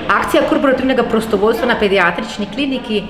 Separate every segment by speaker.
Speaker 1: Akcija korporativnega prostovoljstva na pediatrični kliniki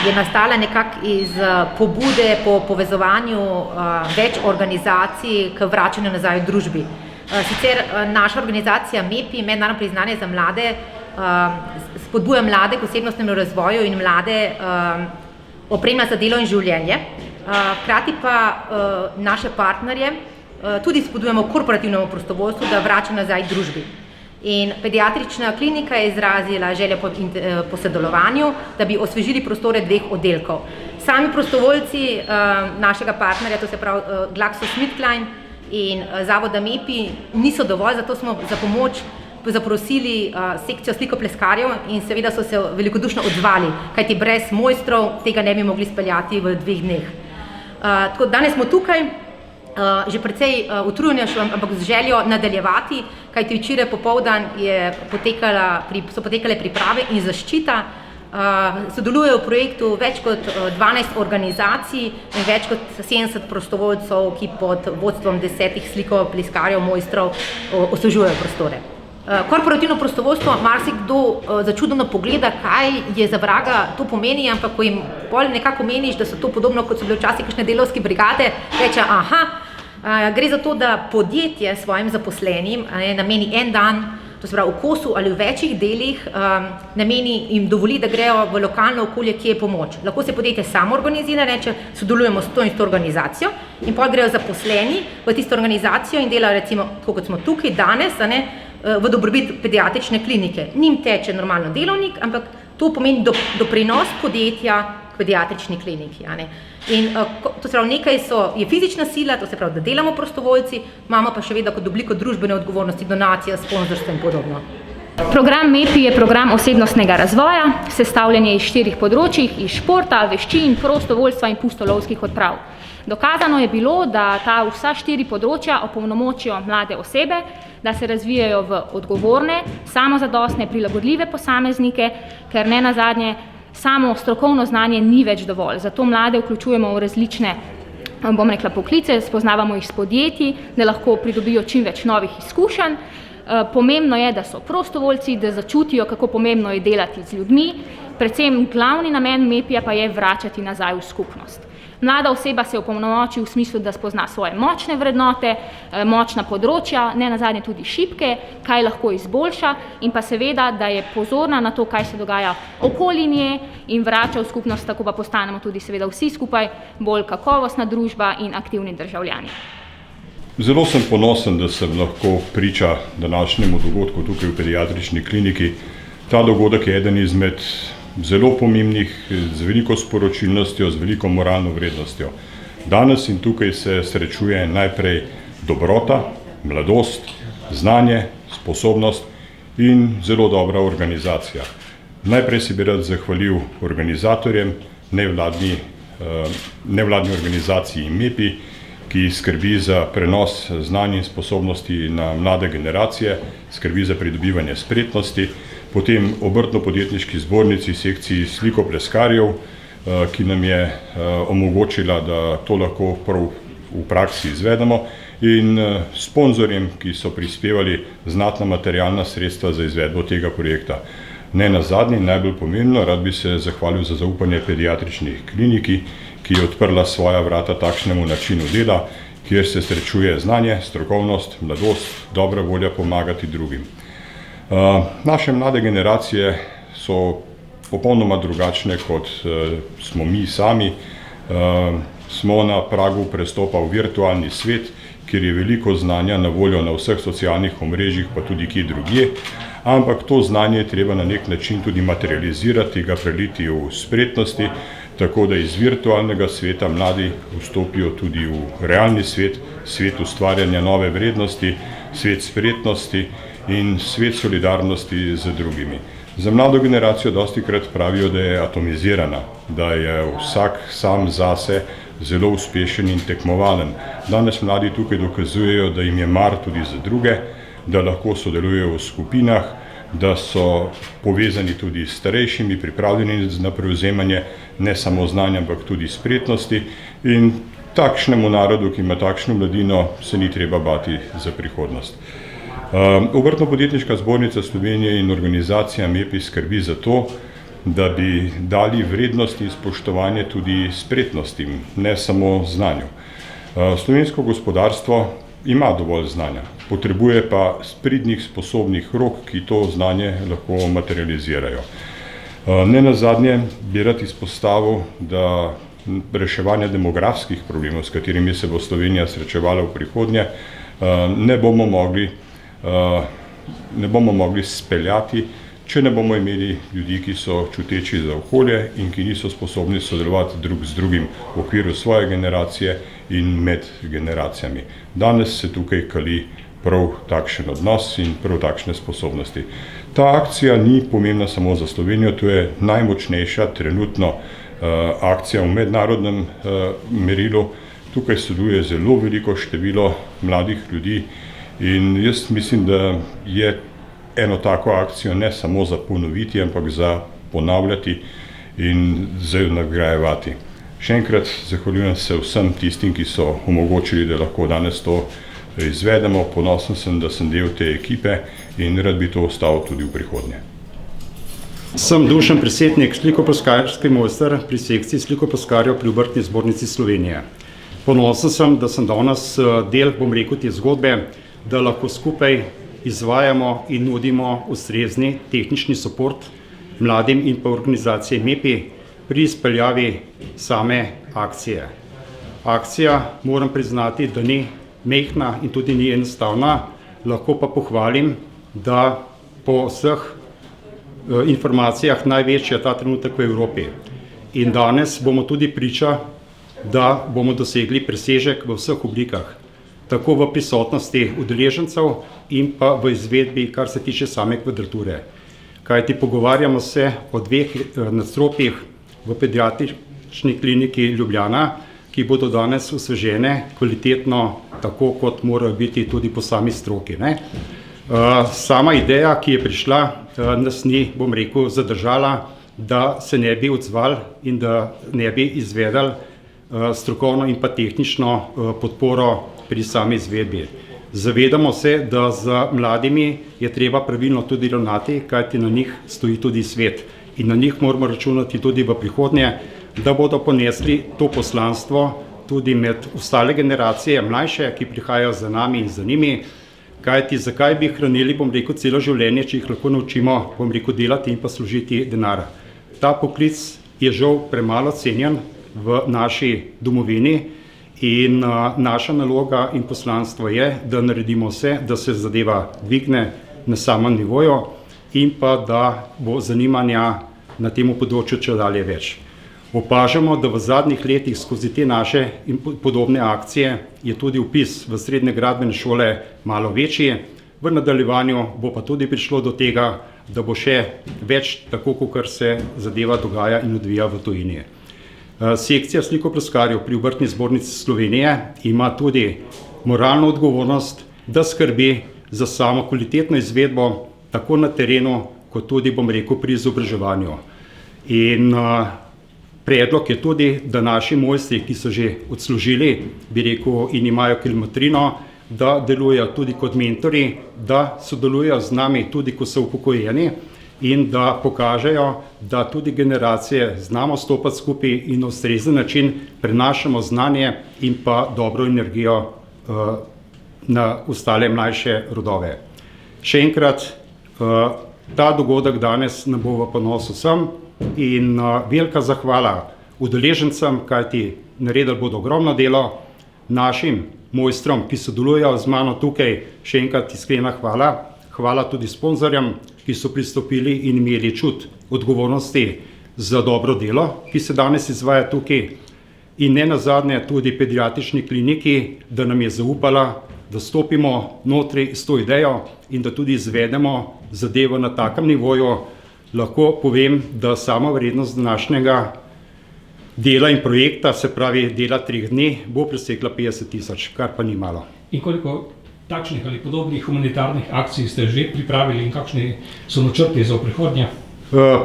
Speaker 1: je nastala nekako iz pobude po povezovanju več organizacij k vračanju nazaj v družbi. Sicer naša organizacija MEPI, Mednarodno priznanje za mlade, spodbuja mlade k osebnostnemu razvoju in mlade opremlja za delo in življenje. Hkrati pa naše partnerje tudi spodbujamo korporativnemu prostovoljstvu, da vrača nazaj družbi. In pediatrična klinika je izrazila željo po sodelovanju, da bi osvežili prostore 2 oddelkov. Sami prostovoljci našega partnerja, to se pravi GlaxoSmithKline in zavoda MEPI, niso dovolj, zato smo za pomoč zaprosili sekcijo slikopleskarjev in seveda so se velikodušno odzvali, kajti brez mojstrov tega ne bi mogli speljati v 2 dneh. Tako danes smo tukaj, že precej utrujeni, ampak z željo nadaljevati, kajti včeraj popoldan so potekale priprave in zaščita. Sodelujejo v projektu več kot 12 organizacij in več kot 70 prostovoljcev, ki pod vodstvom 10 slikopleskarjev, mojstrov osvežujejo prostore. Korporativno prostovoljstvo marsikdo začudeno pogleda, kaj je za vraga to pomeni, ampak ko jim bolj nekako meniš, da so to podobno, kot so bile včasih kakšne delavske brigade, reče aha, gre za to, da podjetje svojim zaposlenim nameni en dan, to se pravi v kosu ali v večjih delih, nameni jim dovoli, da grejo v lokalno okolje, kje je pomoč. Lahko se podjetje samo organizira, reče, sodelujemo s to in to organizacijo in potem grejo zaposleni v tisto organizacijo in delajo recimo, tako kot smo tukaj danes, v dobrobit pediatrične klinike. Njim teče normalno delovnik, ampak to pomeni doprinos podjetja k pediatrični kliniki. In to se pravi, nekaj je fizična sila, to se pravi, da delamo prostovoljci, imamo pa še vedno kot obliko družbene odgovornosti, donacija, sponzorstvo in podobno.
Speaker 2: Program MEPI je program osebnostnega razvoja, sestavljen je iz 4 področij, iz športa, veščin, prostovoljstva in pustolovskih odprav. Dokazano je bilo, da ta vsa 4 področja opolnomočijo mlade osebe, da se razvijajo v odgovorne, samozadostne, prilagodljive posameznike, ker ne nazadnje samo strokovno znanje ni več dovolj. Zato mlade vključujemo v različne, poklice, spoznavamo jih s podjetji, da lahko pridobijo čim več novih izkušenj. Pomembno je, da so prostovoljci, da začutijo, kako pomembno je delati z ljudmi, predvsem glavni namen MEPI-ja pa je vračati nazaj v skupnost. Mlada oseba se opolnomoči v smislu, da spozna svoje močne vrednote, močna področja, ne nazadnje tudi šibke, kaj lahko izboljša in pa seveda, da je pozorna na to, kaj se dogaja okoli nje in vrača v skupnost, tako pa postanemo tudi seveda vsi skupaj bolj kakovostna družba in aktivni državljani.
Speaker 3: Zelo sem ponosen, da sem lahko priča današnjemu dogodku tukaj v pediatrični kliniki. Ta dogodek je eden izmed zelo pomembnih, z veliko sporočilnostjo, z veliko moralno vrednostjo. Danes in tukaj se srečuje najprej dobrota, mladost, znanje, sposobnost in zelo dobra organizacija. Najprej si bi rad zahvalil organizatorjem, nevladni organizaciji MEPI, ki skrbi za prenos znanja in sposobnosti na mlade generacije, skrbi za pridobivanje spretnosti, potem obrtno-podjetniški zbornici sekciji slikopleskarjev, ki nam je omogočila, da to lahko prav v praksi izvedemo, in sponzorjem, ki so prispevali znatna materialna sredstva za izvedbo tega projekta. Ne nazadnje, najbolj pomembno, rad bi se zahvalil za zaupanje pediatrični kliniki, ki je odprla svoja vrata takšnemu načinu dela, kjer se srečuje znanje, strokovnost, mladost, dobra volja pomagati drugim. Naše mlade generacije so popolnoma drugačne, kot smo mi sami. Smo na pragu prestopa v virtualni svet, kjer je veliko znanja na voljo na vseh socialnih omrežjih, pa tudi kje drugje, ampak to znanje je treba na nek način tudi materializirati, ga preliti v spretnosti, tako da iz virtualnega sveta mladi vstopijo tudi v realni svet, svet ustvarjanja nove vrednosti, svet spretnosti in svet solidarnosti z drugimi. Za mlado generacijo dostikrat pravijo, da je atomizirana, da je vsak sam zase zelo uspešen in tekmovalen. Danes mladi tukaj dokazujejo, da jim je mar tudi za druge, da lahko sodelujejo v skupinah, da so povezani tudi s starejšimi, pripravljeni na prevzemanje ne samo znanja, ampak tudi spretnosti. In takšnemu narodu, ki ima takšno mladino, se ni treba bati za prihodnost. Obrtno-podjetniška zbornica Slovenije in organizacija MEPI skrbi za to, da bi dali vrednost in spoštovanje tudi spretnostim, ne samo znanju. Slovensko gospodarstvo ima dovolj znanja, potrebuje pa pridnih, sposobnih rok, ki to znanje lahko materializirajo. Ne nazadnje bi rad izpostavil, da reševanje demografskih problemov, s katerimi se bo Slovenija srečevala v prihodnje, ne bomo mogli speljati, če ne bomo imeli ljudi, ki so čuteči za okolje in ki niso sposobni sodelovati drug z drugim v okviru svoje generacije in med generacijami. Danes se tukaj kali prav takšen odnos in prav takšne sposobnosti. Ta akcija ni pomembna samo za Slovenijo, to je najmočnejša trenutno akcija v mednarodnem merilu. Tukaj sodeluje zelo veliko število mladih ljudi in jaz mislim, da je eno tako akcijo ne samo za ponoviti, ampak za ponavljati in za nagrajevati. Še enkrat zahvaljujem se vsem tistim, ki so omogočili, da lahko danes to izvedemo. Ponosen sem, da sem del te ekipe in rad bi to ostal tudi v prihodnje.
Speaker 4: Sem Dušan Presetnik, slikopleskarski mojster pri sekciji slikopleskarjev pri Obrtni zbornici Slovenije. Ponosen sem, da sem danes del, te zgodbe, da lahko skupaj izvajamo in nudimo ustrezni tehnični suport mladim in pa organizaciji MEPI pri izpeljavi same akcije. Akcija, moram priznati, da ni mehna in tudi ni enostavna, lahko pa pohvalim, da po vseh informacijah največja ta trenutek v Evropi. In danes bomo tudi priča, da bomo dosegli presežek v vseh oblikah, tako v prisotnosti udeležencev in pa v izvedbi, kar se tiče same kvadrature. Kajti pogovarjamo se o 2 nadstropjih v pediatrični kliniki Ljubljana, ki bodo danes osvežene kvalitetno, tako kot morajo biti tudi po sami stroki. Sama ideja, ki je prišla, nas ni, zadržala, da se ne bi odzvali in da ne bi izvedali strokovno in pa tehnično podporo pri sami izvedbi. Zavedamo se, da z mladimi je treba pravilno tudi ravnati, kajti na njih stoji tudi svet in na njih moramo računati tudi v prihodnje, da bodo ponesli to poslanstvo tudi med ostale generacije, mlajše, ki prihajajo za nami in za njimi, kajti zakaj bi hranili, celo življenje, če jih lahko naučimo, delati in pa služiti denar. Ta poklic je žal premalo cenjen v naši domovini in naša naloga in poslanstvo je, da naredimo vse, da se zadeva dvigne na samem nivoju in pa da bo zanimanja na tem področju čedalje več. Opažamo, da v zadnjih letih skozi te naše in podobne akcije je tudi vpis v srednje gradbene šole malo večji, v nadaljevanju bo pa tudi prišlo do tega, da bo še več, tako kot se zadeva dogaja in odvija v tujini. Sekcija slikopleskarjev pri Obrtni zbornici Slovenije ima tudi moralno odgovornost, da skrbi za samo kvalitetno izvedbo tako na terenu, kot tudi, pri izobraževanju. In predlog je tudi, da naši mojstri, ki so že odslužili, in imajo kilometrino, da delujejo tudi kot mentori, da sodelujejo z nami tudi, ko so upokojeni in da pokažejo, da tudi generacije znamo stopati skupaj in na ustrezen način prenašamo znanje in pa dobro energijo na ostale mlajše rodove. Še enkrat, ta dogodek danes nam bo v ponos vsem in velika zahvala udeležencem, kajti naredili bodo ogromno delo, našim mojstrom, ki sodelujejo z mano tukaj, še enkrat iskrena hvala. Hvala tudi sponzorjem, ki so pristopili in imeli čut odgovornosti za dobro delo, ki se danes izvaja tukaj. In ne nazadnje tudi pediatrični kliniki, da nam je zaupala, da stopimo notri s to idejo in da tudi izvedemo zadevo na takem nivoju. Lahko povem, da sama vrednost današnjega dela in projekta, se pravi dela 3 dni, bo presegla 50.000, kar pa ni malo.
Speaker 5: In koliko takšnih ali podobnih humanitarnih akcij ste že pripravili in kakšni so načrti za prihodnje?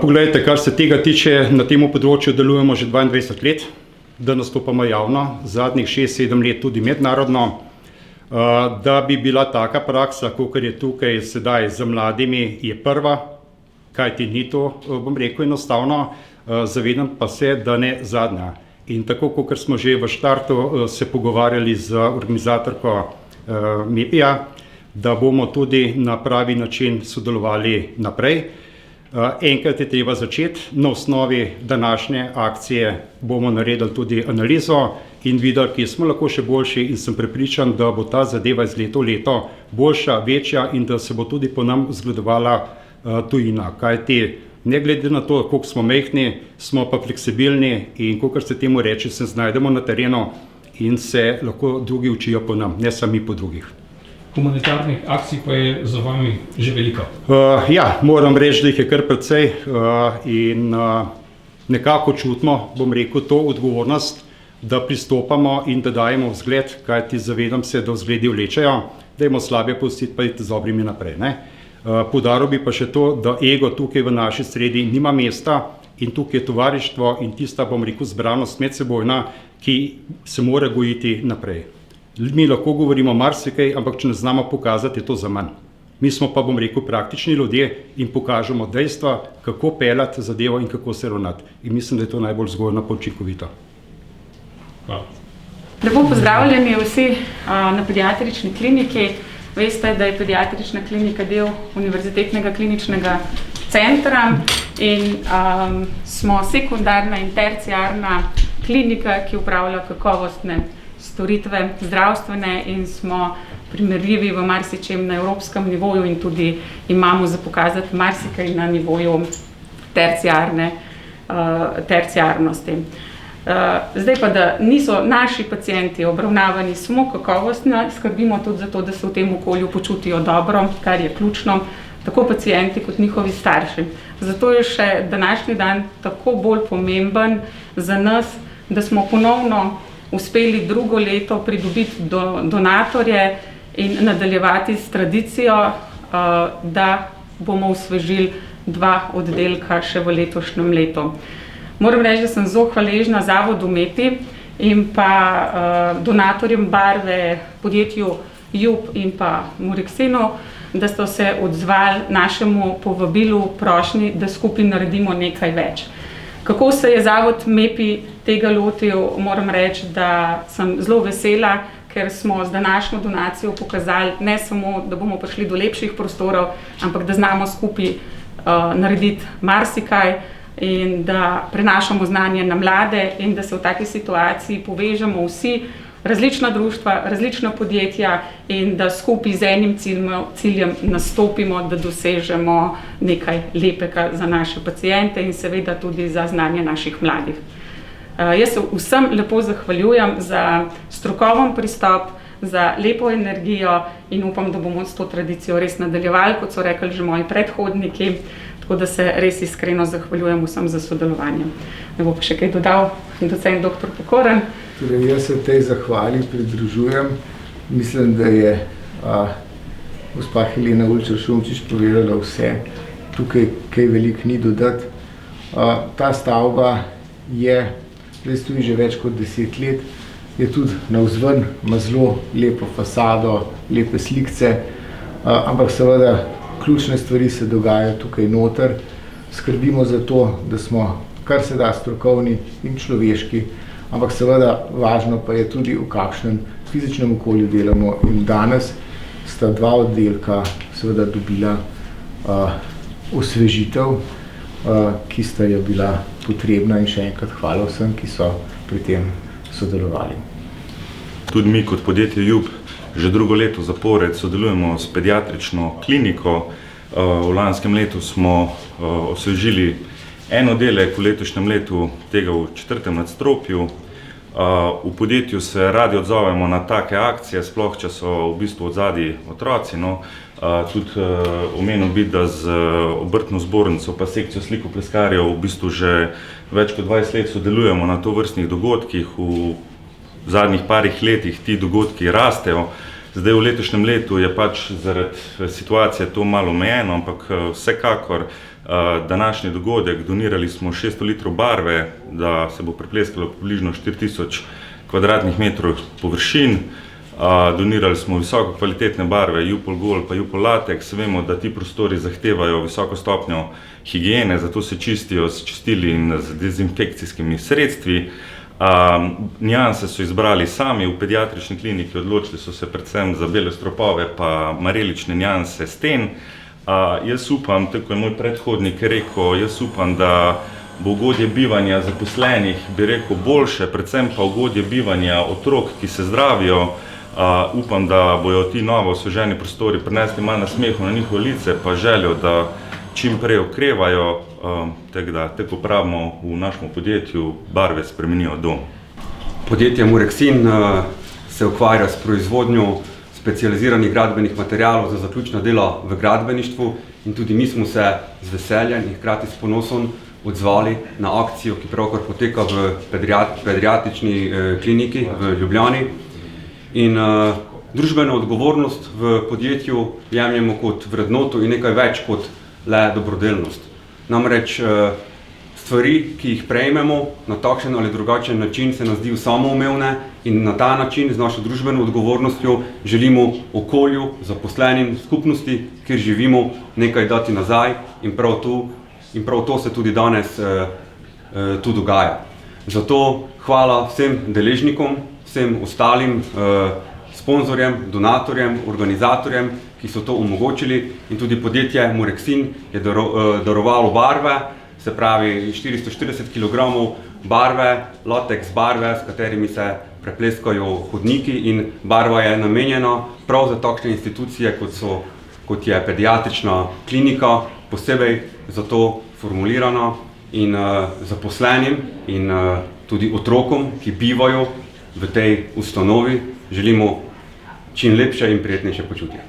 Speaker 4: Poglejte, kar se tega tiče, na tem področju delujemo že 22 let, da nastopamo javno, zadnjih 6-7 let tudi mednarodno. Da bi bila taka praksa, kakor je tukaj sedaj za mladimi, je prva, kajti ni to, bom rekel, enostavno, zavedam pa se, da ne zadnja. In tako, kot smo že v štartu se pogovarjali z organizatorko MEPI-ja, da bomo tudi na pravi način sodelovali naprej. Enkrat je treba začeti, na osnovi današnje akcije bomo naredili tudi analizo in videli, kje smo lahko še boljši, in sem prepričan, da bo ta zadeva iz leta v leto boljša, večja in da se bo tudi po nam zgledovala tujina. Kajti ne glede na to, koliko smo majhni, smo pa fleksibilni in, kakor se temu reče, se znajdemo na terenu in se lahko drugi učijo po nam, ne sami po drugih.
Speaker 5: Humanitarnih akcij pa je za vami že veliko.
Speaker 4: Ja, moram reči, da jih je kar precej in nekako čutimo, bom rekel, to odgovornost, da pristopamo in da dajemo vzgled, kajti zavedam se, da vzgledi vlečejo, dajmo slabe pustiti pa iti z dobrimi naprej. Poudaril bi pa še to, da ego tukaj v naši sredi nima mesta in tukaj je tovarištvo in tista, bom rekel, zbranost medsebojna, ki se mora gojiti naprej. Mi lahko govorimo marsikaj, ampak če ne znamo pokazati, je to za manj. Mi smo pa, bom rekel, praktični ljudje in pokažemo dejstva, kako peljati zadevo in kako se ravnati. In mislim, da je to najbolj zgodno pa učinkovito.
Speaker 5: Hvala.
Speaker 6: Lepo pozdravljeni vsi na pediatrični kliniki. Veste, da je pediatrična klinika del Univerzitetnega kliničnega centra in smo sekundarna in terciarna klinika, ki upravlja kakovostne storitve zdravstvene in smo primerljivi v marsičem na evropskem nivoju in tudi imamo za pokazati marsikaj na nivoju terciarnosti. Zdaj pa, da niso naši pacienti obravnavani samo kakovostno, skrbimo tudi za to, da se v tem okolju počutijo dobro, kar je ključno, tako pacienti kot njihovi starši. Zato je še današnji dan tako bolj pomemben za nas, da smo ponovno uspeli drugo leto pridobiti donatorje in nadaljevati s tradicijo, da bomo osvežili 2 oddelka še v letošnjem letu. Moram reči, da sem zelo hvaležna Zavodu MEPI in pa donatorjem barve, podjetju JUB in pa Murexinu, da so se odzvali našemu povabilu, prošnji, da skupaj naredimo nekaj več. Kako se je Zavod MEPI tega lotil, moram reči, da sem zelo vesela, ker smo z današnjo donacijo pokazali ne samo, da bomo prišli do lepših prostorov, ampak da znamo skupaj narediti marsikaj in da prenašamo znanje na mlade in da se v taki situaciji povežemo vsi, različna društva, različna podjetja in da skupaj z enim ciljem nastopimo, da dosežemo nekaj lepega za naše paciente in seveda tudi za znanje naših mladih. Jaz se vsem lepo zahvaljujem za strokoven pristop, za lepo energijo in upam, da bomo s to tradicijo res nadaljevali, kot so rekli že moji predhodniki, tako da se res iskreno zahvaljujem vsem za sodelovanje. Ne bo pa še kaj dodal docent dr. Pokoren.
Speaker 7: Torej, jaz se tej zahvali pridružujem. Mislim, da je gospa Helena Ulčar-Šumčič povedala vse. Tukaj kaj veliko ni dodati. Ta stavba zdaj stoji že več kot 10 let, je tudi navzven, ima zelo lepo fasado, lepe slikce, ampak seveda ključne stvari se dogajajo tukaj noter. Skrbimo za to, da smo kar se da strokovni in človeški, ampak seveda važno pa je tudi, v kakšnem fizičnem okolju delamo in danes sta 2 oddelka seveda dobila osvežitev, ki sta jo bila potrebna in še enkrat hvala vsem, ki so pri tem sodelovali.
Speaker 8: Tudi mi kot podjetje JUB že drugo leto zapored sodelujemo s pediatrično kliniko. V lanskem letu smo osvežili en oddelek, v letošnjem letu tega v 4. nadstropju. V podjetju se radi odzovemo na take akcije, sploh če so v bistvu odzadaj otroci. Tudi omenil bi, da z obrtno zbornico pa sekcijo slikopleskarjev v bistvu že več kot 20 let sodelujemo na tovrstnih dogodkih. V zadnjih parih letih ti dogodki rastejo. Zdaj v letošnjem letu je pač zaradi situacije to malo omejeno, ampak vsekakor današnji dogodek, donirali smo 600 litrov barve, da se bo prepleskalo približno 4000 kvadratnih metrov površin. Donirali smo visoko kvalitetne barve, Jupol Gold pa Jupol Latex. Vemo, da ti prostori zahtevajo visoko stopnjo higiene, zato se čistijo s čistili in z dezinfekcijskimi sredstvi. Nianse so izbrali sami v pediatrični kliniki, odločili so se predvsem za bele stropove pa marelične nianse sten. Jaz upam, tako je moj predhodnik rekel, jaz upam, da bo ugodje bivanja zaposlenih, bi rekel, boljše, predvsem pa ugodje bivanja otrok, ki se zdravijo. Upam, da bojo ti novo osveženi prostori prinesli malo nasmehu na njihove lice, pa željo, da čim prej okrevajo, tako pravimo v našem podjetju, barve spremenijo dom.
Speaker 9: Podjetje Murexin se ukvarja s proizvodnjo specializiranih gradbenih materialov za zaključna dela v gradbeništvu in tudi mi smo se z veseljem in hkrati s ponosom odzvali na akcijo, ki pravkar poteka v pediatrični kliniki v Ljubljani. In družbeno odgovornost v podjetju jemljemo kot vrednoto in nekaj več kot le dobrodelnost. Namreč stvari, ki jih prejmemo na takšen ali drugačen način, se nas zdijo samoumevne in na ta način z našo družbeno odgovornostjo želimo okolju, zaposlenim, skupnosti, kjer živimo, nekaj dati nazaj in prav to se tudi danes tu dogaja. Zato hvala vsem deležnikom, vsem ostalim sponzorjem, donatorjem, organizatorjem, ki so to omogočili in tudi podjetje Murexin je darovalo barve, se pravi 440 kg barve, latex barve, s katerimi se prepleskajo hodniki in barva je namenjena prav za takšne institucije, kot je pediatrična klinika, posebej za to formulirana in zaposlenim in tudi otrokom, ki bivajo v tej ustanovi, želimo čim lepše in prijetnejše počutje.